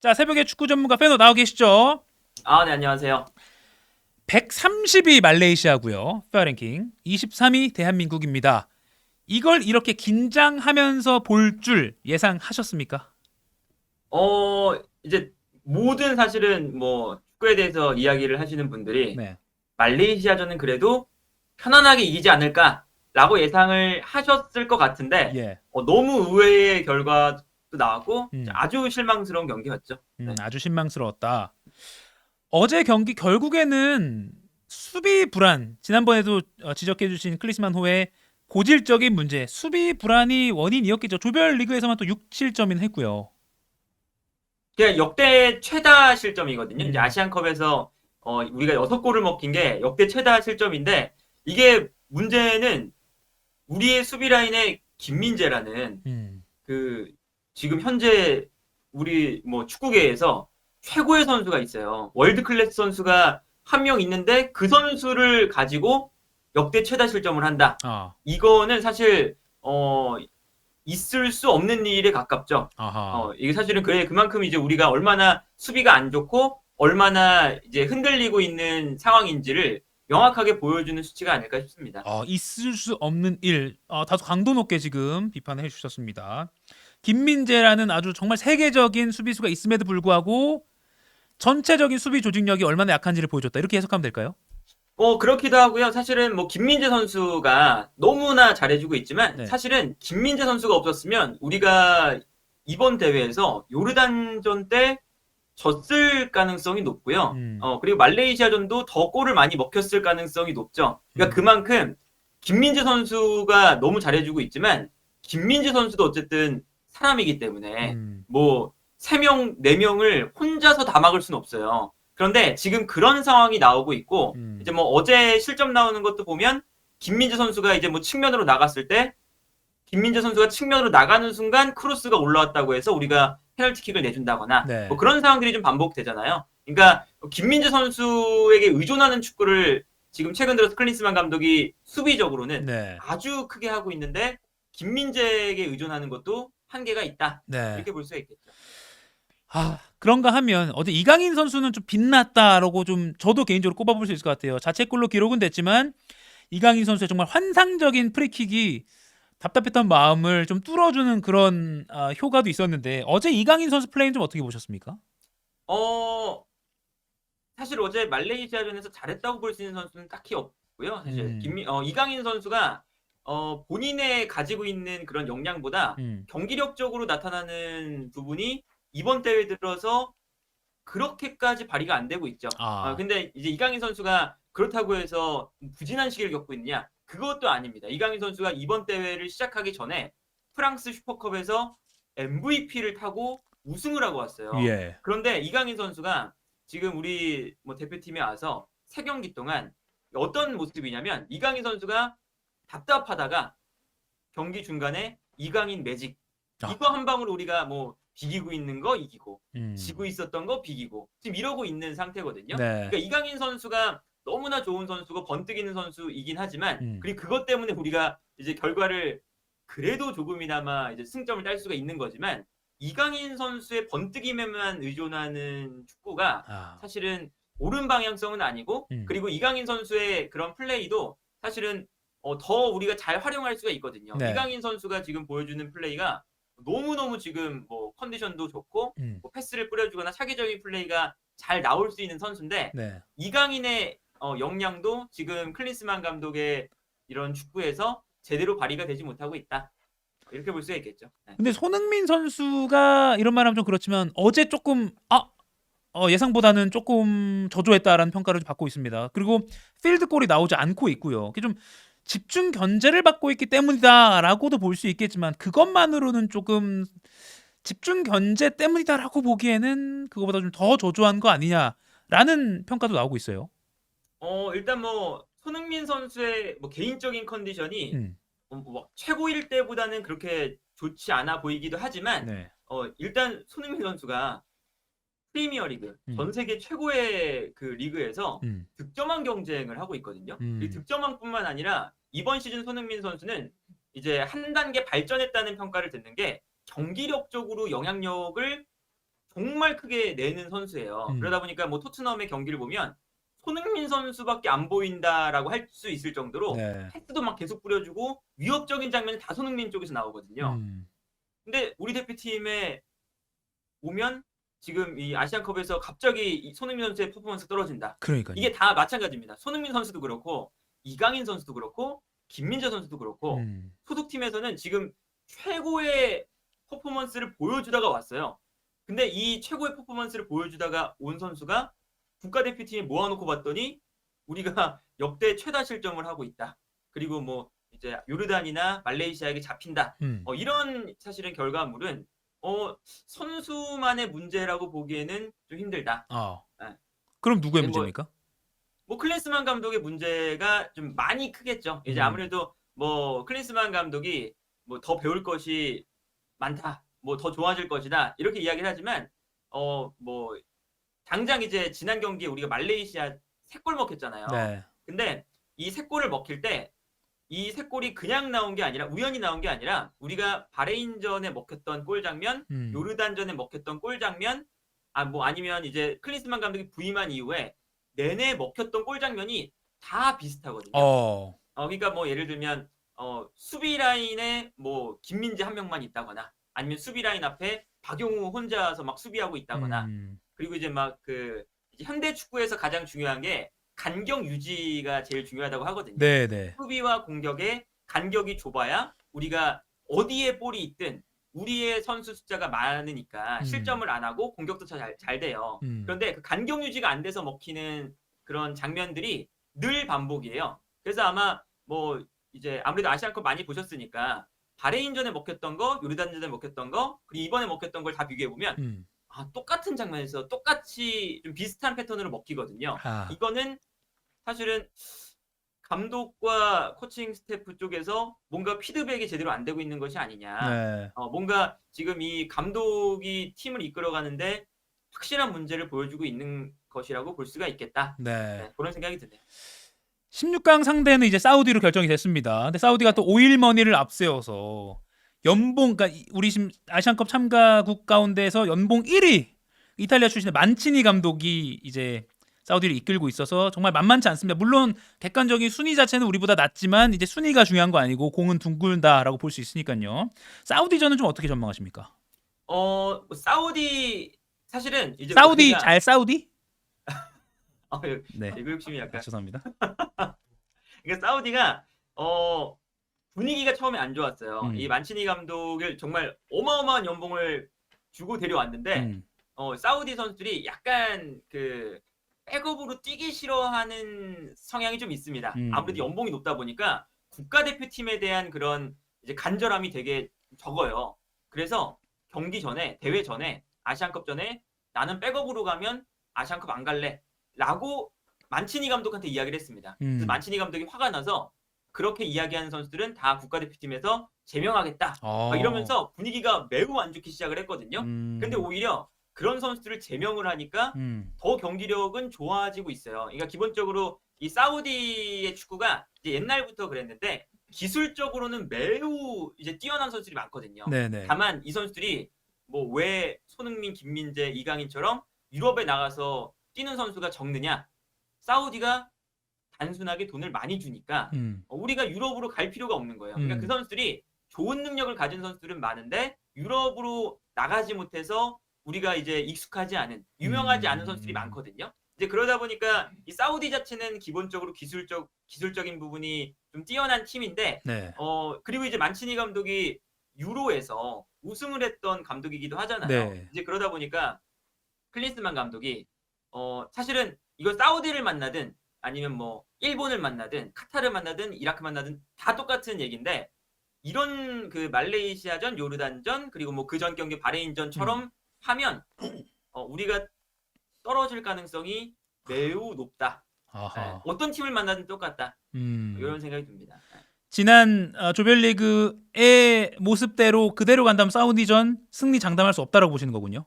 자, 새벽에 축구 전문가 페노 나와 계시죠? 아, 네, 안녕하세요. 130위 말레이시아고요. 피파 랭킹 23위 대한민국입니다. 이걸 이렇게 긴장하면서 볼 줄 예상하셨습니까? 이제 모든 사실은 뭐 축구에 대해서 이야기를 하시는 분들이 네. 말레이시아전은 그래도 편안하게 이기지 않을까라고 예상을 하셨을 것 같은데 예. 너무 의외의 결과도 나왔고 음. 아주 실망스러운 경기였죠. 네. 아주 실망스러웠다. 어제 경기 결국에는 수비 불안, 지난번에도 지적해 주신 클리스만 호의 고질적인 문제, 수비 불안이 원인이었겠죠. 조별 리그에서만 또 6, 7점이나 했고요. 그냥 역대 최다 실점이거든요. 이제 음. 아시안컵에서 우리가 6골을 먹힌 게 역대 최다 실점인데 이게 문제는 우리의 수비 라인에 김민재라는 음. 그 지금 현재 우리 뭐 축구계에서 최고의 선수가 있어요. 월드 클래스 선수가 한 명 있는데 그 선수를 가지고 역대 최다 실점을 한다. 아. 이거는 사실 있을 수 없는 일에 가깝죠. 아하. 이게 사실은 그만큼 이제 우리가 얼마나 수비가 안 좋고 얼마나 이제 흔들리고 있는 상황인지를 명확하게 보여주는 수치가 아닐까 싶습니다. 있을 수 없는 일, 다소 강도 높게 지금 비판해 주셨습니다. 김민재라는 아주 정말 세계적인 수비수가 있음에도 불구하고 전체적인 수비 조직력이 얼마나 약한지를 보여줬다. 이렇게 해석하면 될까요? 그렇기도 하고요. 사실은 뭐 김민재 선수가 너무나 잘해주고 있지만 네. 사실은 김민재 선수가 없었으면 우리가 이번 대회에서 요르단전 때 졌을 가능성이 높고요. 음. 그리고 말레이시아전도 더 골을 많이 먹혔을 가능성이 높죠. 그러니까 음. 그만큼 김민재 선수가 너무 잘해주고 있지만 김민재 선수도 어쨌든 사람이기 때문에 음. 뭐 3명, 4명을 혼자서 다 막을 수는 없어요. 그런데 지금 그런 상황이 나오고 있고 음. 이제 뭐 어제 실점 나오는 것도 보면 김민재 선수가 이제 뭐 측면으로 나갔을 때 김민재 선수가 측면으로 나가는 순간 크로스가 올라왔다고 해서 우리가 페널티킥을 내준다거나 뭐 네. 그런 상황들이 좀 반복되잖아요. 그러니까 김민재 선수에게 의존하는 축구를 지금 최근 들어서 클린스만 감독이 수비적으로는 네. 아주 크게 하고 있는데 김민재에게 의존하는 것도 한계가 있다. 네. 이렇게 볼 수가 있겠죠. 그런가 하면 어제 이강인 선수는 좀 빛났다라고 좀 저도 개인적으로 꼽아볼 수 있을 것 같아요. 자책골로 기록은 됐지만 이강인 선수의 정말 환상적인 프리킥이 답답했던 마음을 좀 뚫어주는 그런 효과도 있었는데 어제 이강인 선수 플레이는 좀 어떻게 보셨습니까? 어, 사실 어제 말레이시아전에서 잘했다고 볼 수 있는 선수는 딱히 없고요. 사실 음. 이강인 선수가 본인의 가지고 있는 그런 역량보다 음. 경기력적으로 나타나는 부분이 이번 대회 들어서 그렇게까지 발휘가 안 되고 있죠. 아. 근데 이제 이강인 선수가 그렇다고 해서 부진한 시기를 겪고 있느냐? 그것도 아닙니다. 이강인 선수가 이번 대회를 시작하기 전에 프랑스 슈퍼컵에서 MVP를 타고 우승을 하고 왔어요. 예. 그런데 이강인 선수가 지금 우리 뭐 대표팀에 와서 세 경기 동안 어떤 모습이냐면 이강인 선수가 답답하다가 경기 중간에 이강인 매직 아. 이거 한 방으로 우리가 뭐 비기고 있는 거 이기고 음. 지고 있었던 거 비기고 지금 이러고 있는 상태거든요. 네. 그러니까 이강인 선수가 너무나 좋은 선수고 번뜩이는 선수이긴 하지만 음. 그리고 그것 때문에 우리가 이제 결과를 그래도 조금이나마 이제 승점을 딸 수가 있는 거지만 이강인 선수의 번뜩임에만 의존하는 축구가 아. 사실은 옳은 방향성은 아니고 음. 그리고 이강인 선수의 그런 플레이도 사실은 더 우리가 잘 활용할 수가 있거든요. 네. 이강인 선수가 지금 보여주는 플레이가 너무너무 지금 뭐 컨디션도 좋고 음. 뭐 패스를 뿌려주거나 차기적인 플레이가 잘 나올 수 있는 선수인데 네. 이강인의 역량도 지금 클린스만 감독의 이런 축구에서 제대로 발휘가 되지 못하고 있다. 이렇게 볼 수가 있겠죠. 네. 근데 손흥민 선수가 이런 말하면 좀 그렇지만 어제 조금 예상보다는 조금 저조했다라는 평가를 받고 있습니다. 그리고 필드골이 나오지 않고 있고요. 이게 좀 집중 견제를 받고 있기 때문이다라고도 볼 수 있겠지만 그것만으로는 조금 집중 견제 때문이다라고 보기에는 그거보다 좀 더 저조한 거 아니냐라는 평가도 나오고 있어요. 일단 뭐 손흥민 선수의 뭐 개인적인 컨디션이 음. 뭐 최고일 때보다는 그렇게 좋지 않아 보이기도 하지만 네. 일단 손흥민 선수가 프리미어리그 음. 전 세계 최고의 그 리그에서 음. 득점왕 경쟁을 하고 있거든요. 이 음. 득점왕뿐만 아니라 이번 시즌 손흥민 선수는 이제 한 단계 발전했다는 평가를 듣는 게 경기력적으로 영향력을 정말 크게 내는 선수예요. 그러다 보니까 뭐 토트넘의 경기를 보면 손흥민 선수밖에 안 보인다라고 할 수 있을 정도로 네. 패스도 막 계속 뿌려주고 위협적인 장면이 다 손흥민 쪽에서 나오거든요. 음. 근데 우리 대표팀에 오면 지금 이 아시안컵에서 갑자기 이 손흥민 선수의 퍼포먼스 떨어진다. 그러니까요. 이게 다 마찬가지입니다. 손흥민 선수도 그렇고 이강인 선수도 그렇고 김민재 선수도 그렇고 음. 소속팀에서는 지금 최고의 퍼포먼스를 보여주다가 왔어요. 근데 이 최고의 퍼포먼스를 보여주다가 온 선수가 국가대표팀에 모아놓고 봤더니 우리가 역대 최다 실점을 하고 있다. 그리고 뭐 이제 요르단이나 말레이시아에게 잡힌다. 음. 이런 사실은 결과물은 선수만의 문제라고 보기에는 좀 힘들다. 아. 예. 그럼 누구의 뭐 문제입니까? 뭐 클린스만 감독의 문제가 좀 많이 크겠죠. 이제 아무래도 뭐 클린스만 감독이 뭐 더 배울 것이 많다. 뭐 더 좋아질 것이다. 이렇게 이야기를 하지만 뭐 당장 이제 지난 경기에 우리가 말레이시아 3골 먹혔잖아요. 네. 근데 이 3골을 먹힐 때 이 3골이 그냥 나온 게 아니라 우연히 나온 게 아니라 우리가 바레인전에 먹혔던 골 장면, 요르단전에 먹혔던 골 장면, 뭐 아니면 이제 클린스만 감독이 부임한 이후에 내내 먹혔던 골 장면이 다 비슷하거든요. 그러니까 뭐 예를 들면 수비 라인에 뭐 김민재 한 명만 있다거나 아니면 수비 라인 앞에 박용우 혼자서 막 수비하고 있다거나 그리고 이제 막 그 현대 축구에서 가장 중요한 게 간격 유지가 제일 중요하다고 하거든요. 네네. 수비와 공격의 간격이 좁아야 우리가 어디에 볼이 있든 우리의 선수 숫자가 많으니까 실점을 안 하고 공격도 잘 돼요. 그런데 그 간격 유지가 안 돼서 먹히는 그런 장면들이 늘 반복이에요. 그래서 아마 뭐 이제 아무래도 아시안컵 많이 보셨으니까 바레인전에 먹혔던 거, 요르단전에 먹혔던 거, 그리고 이번에 먹혔던 걸 다 비교해 보면 똑같은 장면에서 똑같이 좀 비슷한 패턴으로 먹히거든요. 이거는 사실은 감독과 코칭 스태프 쪽에서 뭔가 피드백이 제대로 안 되고 있는 것이 아니냐. 네. 뭔가 지금 이 감독이 팀을 이끌어가는데 확실한 문제를 보여주고 있는 것이라고 볼 수가 있겠다. 네. 그런 생각이 드네요. 16강 상대는 이제 사우디로 결정이 됐습니다. 근데 사우디가 또 오일 머니를 앞세워서 연봉, 그러니까 우리 지금 아시안컵 참가국 가운데서 연봉 1위 이탈리아 출신의 만치니 감독이 이제 사우디를 이끌고 있어서 정말 만만치 않습니다. 물론 객관적인 순위 자체는 우리보다 낮지만 이제 순위가 중요한 거 아니고 공은 둥글다라고 볼 수 있으니까요. 사우디전은 좀 어떻게 전망하십니까? 사우디 사실은 이제 사우디 우리가 잘 사우디? 네. 이거 욕심이 약간. 죄송합니다. 그러니까 사우디가 분위기가 처음에 안 좋았어요. 이 만치니 감독을 정말 어마어마한 연봉을 주고 데려왔는데 사우디 선수들이 약간 그 백업으로 뛰기 싫어하는 성향이 좀 있습니다. 아무래도 연봉이 높다 보니까 국가대표팀에 대한 그런 이제 간절함이 되게 적어요. 그래서 경기 전에, 대회 전에, 아시안컵 전에 나는 백업으로 가면 아시안컵 안 갈래 라고 만치니 감독한테 이야기를 했습니다. 그래서 만치니 감독이 화가 나서 그렇게 이야기하는 선수들은 다 국가대표팀에서 제명하겠다. 막 이러면서 분위기가 매우 안 좋기 시작을 했거든요. 근데 오히려 그런 선수들을 제명을 하니까 더 경기력은 좋아지고 있어요. 그러니까 기본적으로 이 사우디의 축구가 이제 옛날부터 그랬는데 기술적으로는 매우 이제 뛰어난 선수들이 많거든요. 네네. 다만 이 선수들이 뭐 왜 손흥민, 김민재, 이강인처럼 유럽에 나가서 뛰는 선수가 적느냐? 사우디가 단순하게 돈을 많이 주니까 우리가 유럽으로 갈 필요가 없는 거예요. 그러니까 그 선수들이 좋은 능력을 가진 선수들은 많은데 유럽으로 나가지 못해서 우리가 이제 익숙하지 않은 유명하지 않은 선수들이 많거든요. 이제 그러다 보니까 이 사우디 자체는 기본적으로 기술적인 부분이 좀 뛰어난 팀인데 네. 그리고 이제 만치니 감독이 유로에서 우승을 했던 감독이기도 하잖아요. 네. 이제 그러다 보니까 클린스만 감독이 사실은 이거 사우디를 만나든 아니면 뭐 일본을 만나든 카타르를 만나든 이라크 만나든 다 똑같은 얘기인데 이런 그 말레이시아전, 요르단전 그리고 뭐 그 전 경기 바레인전처럼 하면 우리가 떨어질 가능성이 매우 높다. 네, 어떤 팀을 만나든 똑같다. 이런 생각이 듭니다. 지난 조별리그의 모습대로 그대로 간다면 사우디전 승리 장담할 수 없다라고 보시는 거군요.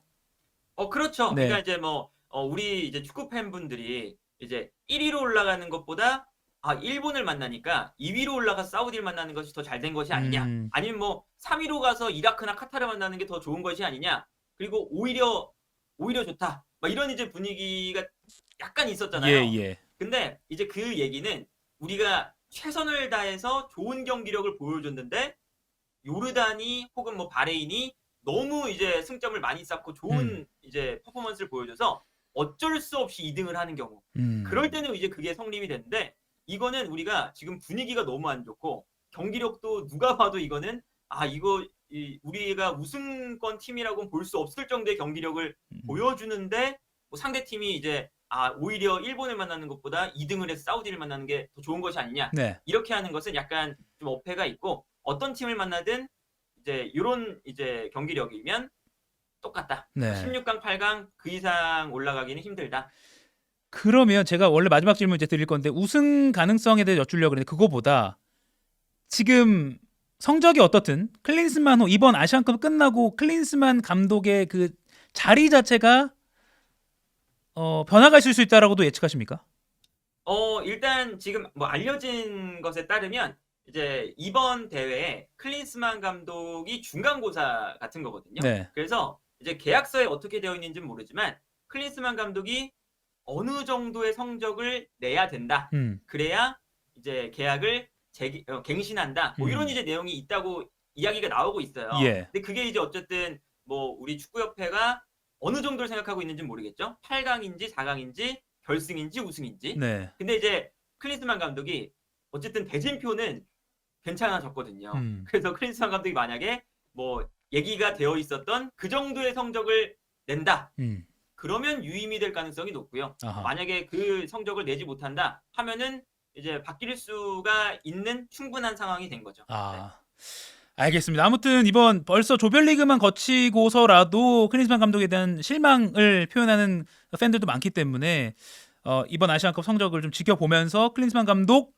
그렇죠. 네. 그러니까 이제 뭐 우리 이제 축구 팬분들이 이제 1위로 올라가는 것보다 일본을 만나니까 2위로 올라가서 사우디를 만나는 것이 더 잘 된 것이 아니냐. 아니면 뭐 3위로 가서 이라크나 카타르 만나는 게 더 좋은 것이 아니냐. 그리고 오히려 오히려 좋다. 막 이런 이제 분위기가 약간 예, 있었잖아요. 예. 근데 이제 그 얘기는 우리가 최선을 다해서 좋은 경기력을 보여줬는데 요르단이 혹은 뭐 바레인이 너무 이제 승점을 많이 쌓고 좋은 이제 퍼포먼스를 보여줘서 어쩔 수 없이 2등을 하는 경우. 그럴 때는 이제 그게 성립이 되는데 이거는 우리가 지금 분위기가 너무 안 좋고 경기력도 누가 봐도 이거는 이거 우리가 우승권 팀이라고 볼 수 없을 정도의 경기력을 보여주는데 뭐 상대 팀이 이제 오히려 일본을 만나는 것보다 2등을 해서 사우디를 만나는 게 더 좋은 것이 아니냐 네. 이렇게 하는 것은 약간 좀 어폐가 있고 어떤 팀을 만나든 이제 이런 이제 경기력이면 똑같다. 네. 16강, 8강 그 이상 올라가기는 힘들다. 그러면 제가 원래 마지막 질문 이제 드릴 건데 우승 가능성에 대해 여쭈려고 그랬는데 그거보다 지금 성적이 어떻든 클린스만 후 이번 아시안컵 끝나고 클린스만 감독의 그 자리 자체가 변화가 있을 수 있다라고도 예측하십니까? 일단 지금 뭐 알려진 것에 따르면 이제 이번 대회에 클린스만 감독이 중간고사 같은 거거든요. 네. 그래서 이제 계약서에 어떻게 되어 있는지는 모르지만 클린스만 감독이 어느 정도의 성적을 내야 된다. 그래야 이제 계약을 갱신한다. 뭐 이런 이제 내용이 있다고 이야기가 나오고 있어요. 예. 근데 그게 이제 어쨌든 뭐 우리 축구협회가 어느 정도를 생각하고 있는지는 모르겠죠. 8강인지 4강인지 결승인지 우승인지. 네. 근데 이제 클린스만 감독이 어쨌든 대진표는 괜찮아졌거든요. 그래서 클린스만 감독이 만약에 뭐 얘기가 되어 있었던 그 정도의 성적을 낸다. 그러면 유임이 될 가능성이 높고요. 아하. 만약에 그 성적을 내지 못한다 하면은 이제 바뀔 수가 있는 충분한 상황이 된 거죠. 네. 알겠습니다. 아무튼 이번 벌써 조별리그만 거치고서라도 클린스만 감독에 대한 실망을 표현하는 팬들도 많기 때문에 이번 아시안컵 성적을 좀 지켜보면서 클린스만 감독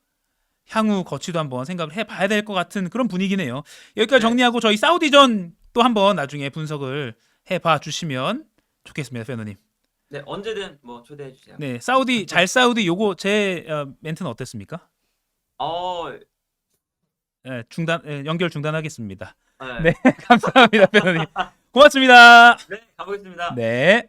향후 거치도 한번 생각을 해봐야 될 것 같은 그런 분위기네요. 여기까지 네. 정리하고 저희 사우디전 또 한번 나중에 분석을 해봐 주시면 좋겠습니다, 페너님. 네, 언제든 뭐 초대해 주세요. 네, 사우디 잘 사우디 요거 제 멘트는 어땠습니까? 네, 연결 중단하겠습니다. 네. 네, 감사합니다, 페너님. 고맙습니다. 네, 가보겠습니다. 네.